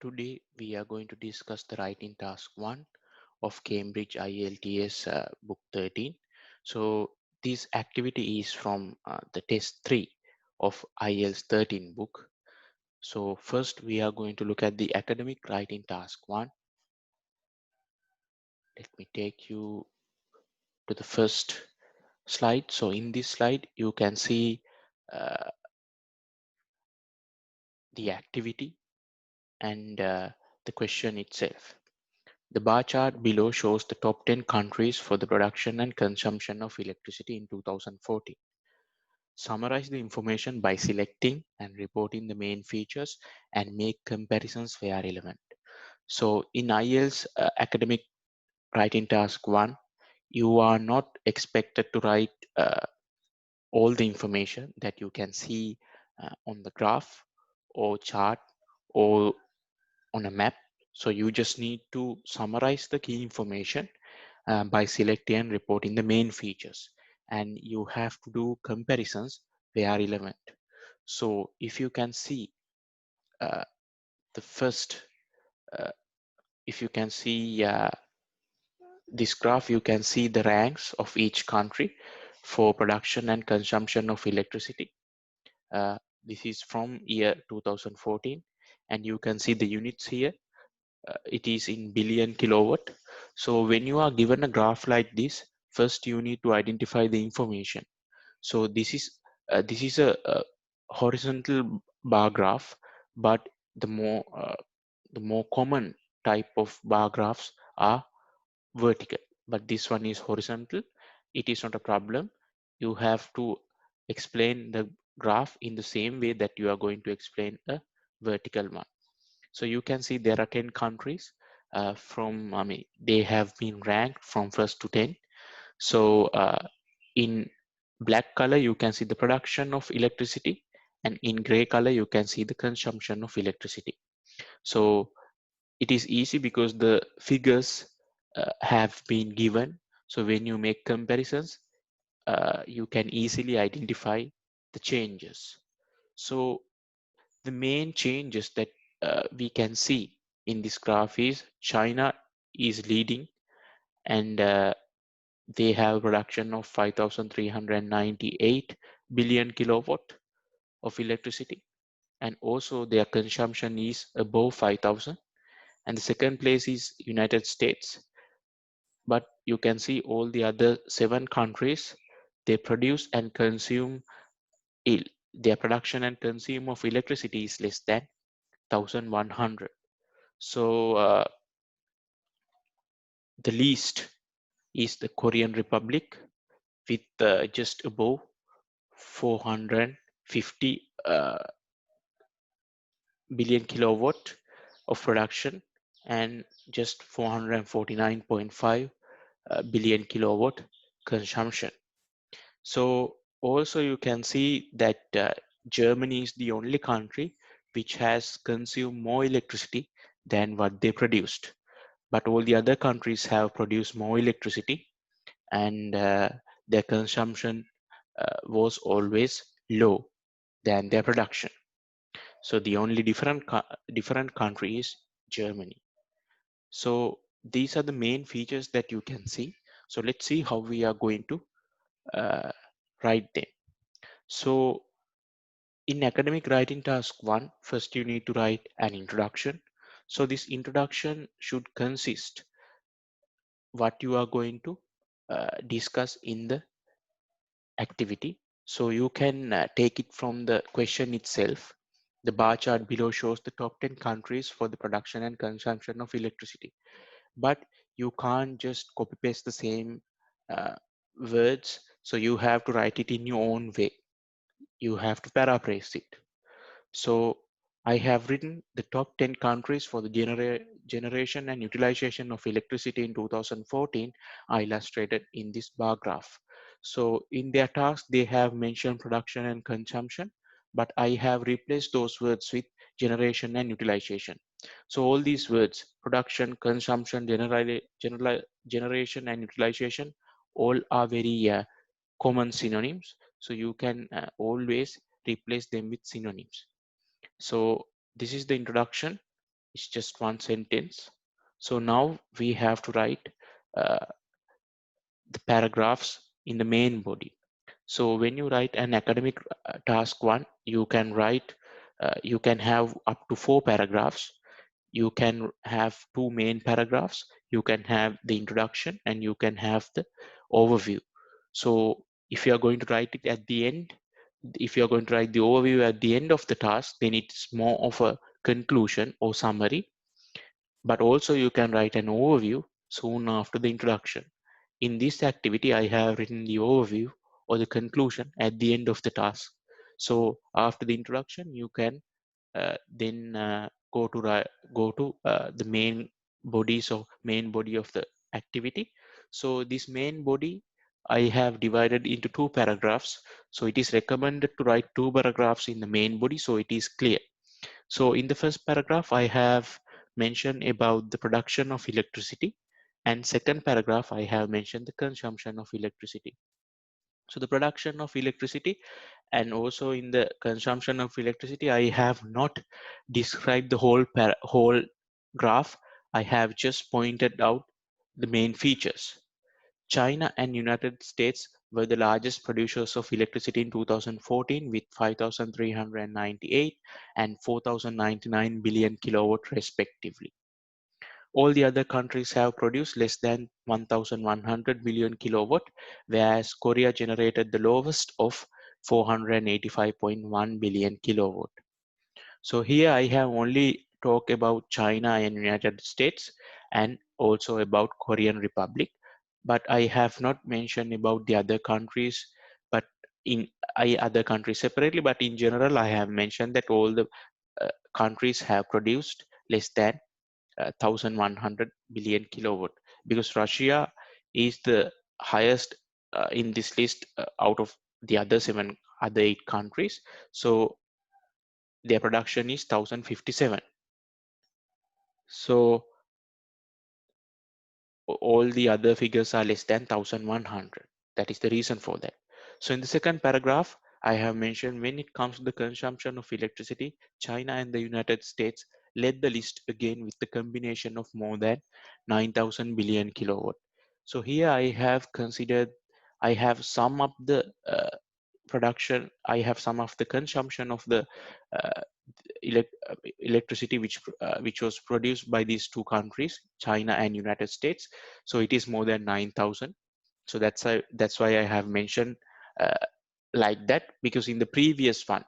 Today we are going to discuss the writing task 1 of Cambridge IELTS book 13. So this activity is from the test 3 of IELTS 13 book. So first we are going to look at the academic writing task 1. Let me take you to the first slide. So in this slide you can see uh, the activity and the question itself. The bar chart below shows the top 10 countries for the production and consumption of electricity in 2014. Summarize the information by selecting and reporting the main features and make comparisons where relevant. So in IELTS academic writing task 1, you are not expected to write all the information that you can see on the graph or chart or on a map. So you just need to summarize the key information by selecting and reporting the main features, and you have to do comparisons where relevant. So if you can see uh, the first if you can see this graph, you can see the ranks of each country for production and consumption of electricity. This is from year 2014, and you can see the units here. It is in billion kilowatt. So when you are given a graph like this, first you need to identify the information. So this is a horizontal bar graph, but the more common type of bar graphs are vertical, but this one is horizontal. It is not a problem. You have to explain the graph in the same way that you are going to explain a vertical one. So you can see there are 10 countries I mean, they have been ranked from first to 10. So in black color, you can see the production of electricity, and in gray color, you can see the consumption of electricity. So it is easy because the figures have been given. So when you make comparisons, you can easily identify the changes. So the main changes that we can see in this graph is China is leading, and they have production of 5,398 billion kilowatt of electricity, and also their consumption is above 5,000. And the second place is United States. But you can see all the other 7 countries, they produce and consume their production and consume of electricity is less than 1,100. So the least is the Korean Republic with just above 450 billion kilowatt of production and just 449.5 billion kilowatt consumption. So also you can see that Germany is the only country which has consumed more electricity than what they produced. But all the other countries have produced more electricity, and their consumption was always low than their production. So the only different country is Germany. So these are the main features that you can see. So let's see how we are going to uh, write them. So in academic writing task 1, first you need to write an introduction. So this introduction should consist what you are going to discuss in the activity. So you can take it from the question itself. The bar chart below shows the top 10 countries for the production and consumption of electricity. But you can't just copy paste the same uh, words. So you have to write it in your own way. You have to paraphrase it. So I have written the top 10 countries for the generation and utilization of electricity in 2014 are illustrated in this bar graph. So in their task, they have mentioned production and consumption, but I have replaced those words with generation and utilization. So all these words, production, consumption, generation and utilization, all are very common synonyms. So you can always replace them with synonyms. So this is the introduction. It's just one sentence. So now we have to write uh, the paragraphs in the main body. So when you write an academic task one, you can write, you can have up to 4 paragraphs. You can have 2 main paragraphs. You can have the introduction and you can have the overview. So if you are going to write it at the end, if you are going to write the overview at the end of the task, then it's more of a conclusion or summary, but also you can write an overview soon after the introduction. In this activity, I have written the overview or the conclusion at the end of the task. So after the introduction, you can then go to the main bodies or main body of the activity. So this main body I have divided into 2 paragraphs. So it is recommended to write 2 paragraphs in the main body so it is clear. So in the first paragraph, I have mentioned about the production of electricity, and second paragraph, I have mentioned the consumption of electricity. So the production of electricity and also in the consumption of electricity, I have not described the whole graph. I have just pointed out the main features. China and United States were the largest producers of electricity in 2014 with 5,398 and 4,099 billion kilowatt respectively. All the other countries have produced less than 1,100 billion kilowatt, whereas Korea generated the lowest of 485.1 billion kilowatt. So here I have only talked about China and United States and also about Korean Republic, but I have not mentioned about the other countries, but in other countries separately, but in general I have mentioned that all the countries have produced less than 1,100 billion kilowatt, because Russia is the highest in this list out of the other 8 countries. So their production is 1,057. So all the other figures are less than 1,100. That is the reason for that. So in the second paragraph, I have mentioned when it comes to the consumption of electricity, China and the United States led the list again with the combination of more than 9,000 billion kilowatt. So here I have considered, I have sum up the production, I have some of the consumption of the uh, electricity which was produced by these 2 countries, China and United States. So it is more than 9,000. So that's why I have mentioned uh, like that, because in the previous one,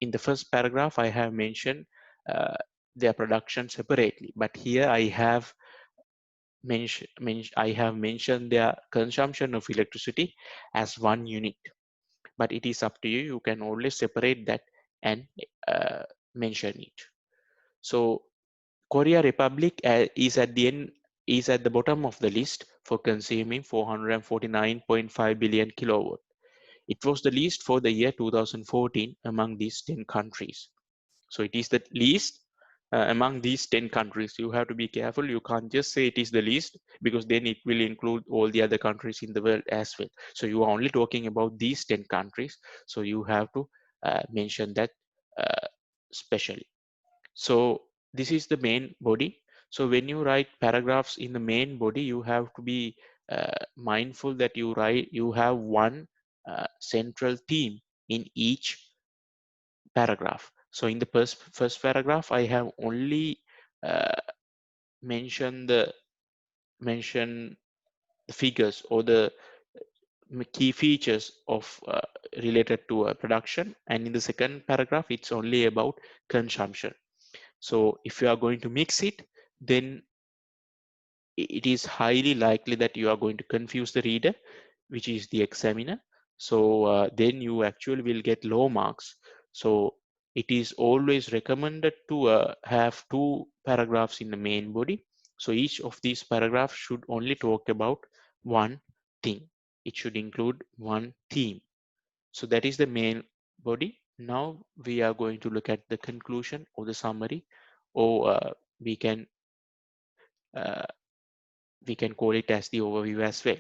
in the first paragraph, I have mentioned uh, their production separately, but here I have mentioned their consumption of electricity as one unit. But it is up to you. You can always separate that and uh, mention it. So Korea Republic is at the bottom of the list for consuming 449.5 billion kilowatt. It was the least for the year 2014 among these 10 countries. So it is the least among these 10 countries. You have to be careful. You can't just say it is the least, because then it will include all the other countries in the world as well. So you are only talking about these 10 countries. So you have to mention that specially. So this is the main body. So when you write paragraphs in the main body, you have to be mindful that you have one central theme in each paragraph. So in the first paragraph, I have only uh, mentioned the figures or the key features of related to production, and in the second paragraph, it's only about consumption. So if you are going to mix it, then it is highly likely that you are going to confuse the reader, which is the examiner. So then you actually will get low marks. So it is always recommended to have 2 paragraphs in the main body. So each of these paragraphs should only talk about one thing. It should include one theme. So that is the main body. Now we are going to look at the conclusion or the summary, or we can uh, we can call it as the overview as well.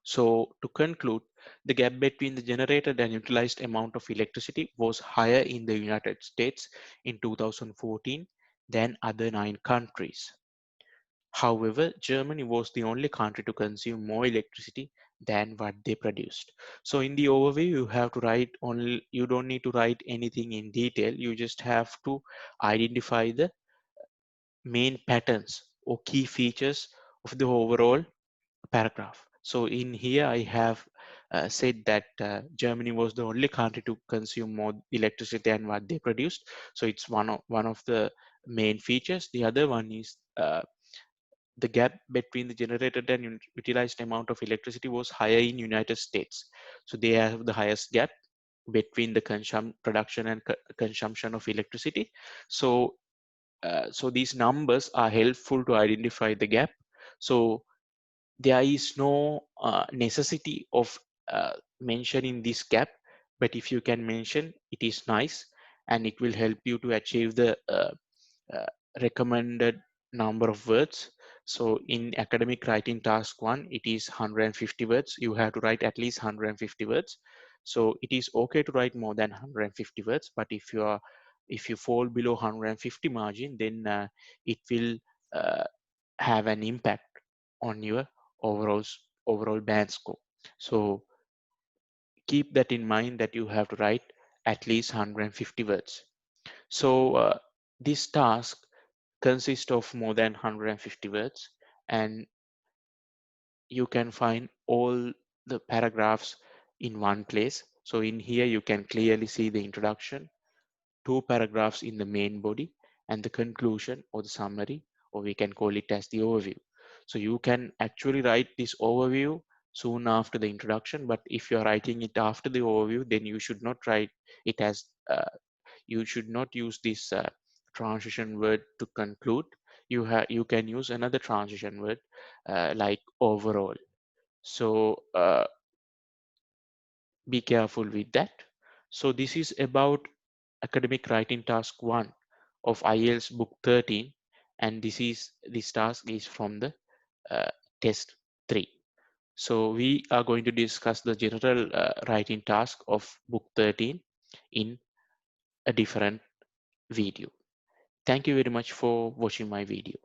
So to conclude, the gap between the generated and utilized amount of electricity was higher in the United States in 2014 than other 9 countries. However, Germany was the only country to consume more electricity than what they produced. So in the overview, you have to write only, you don't need to write anything in detail. You just have to identify the main patterns or key features of the overall paragraph. So in here, I have said that Germany was the only country to consume more electricity than what they produced. So it's one of the main features. The other one is the gap between the generated and utilized amount of electricity was higher in United States. So they have the highest gap between the production and consumption of electricity. So so these numbers are helpful to identify the gap. So there is no necessity of mentioning this gap, but if you can mention, it is nice, and it will help you to achieve the uh, recommended number of words. So in academic writing task 1, it is 150 words. You have to write at least 150 words. So it is okay to write more than 150 words, but if you fall below 150 margin, then it will uh, have an impact on your overall overall band score. So keep that in mind, that you have to write at least 150 words. So this task consists of more than 150 words, and you can find all the paragraphs in one place. So in here you can clearly see the introduction, 2 paragraphs in the main body, and the conclusion or the summary, or we can call it as the overview. So you can actually write this overview soon after the introduction, but if you're writing it after the overview, then you should not write it as you should not use this transition word to conclude. You can use another transition word like overall. So be careful with that. So this is about academic writing task 1 of IELTS book 13, and this task is from the uh, test 3. So we are going to discuss the general writing task of book 13 in a different video. Thank you very much for watching my video.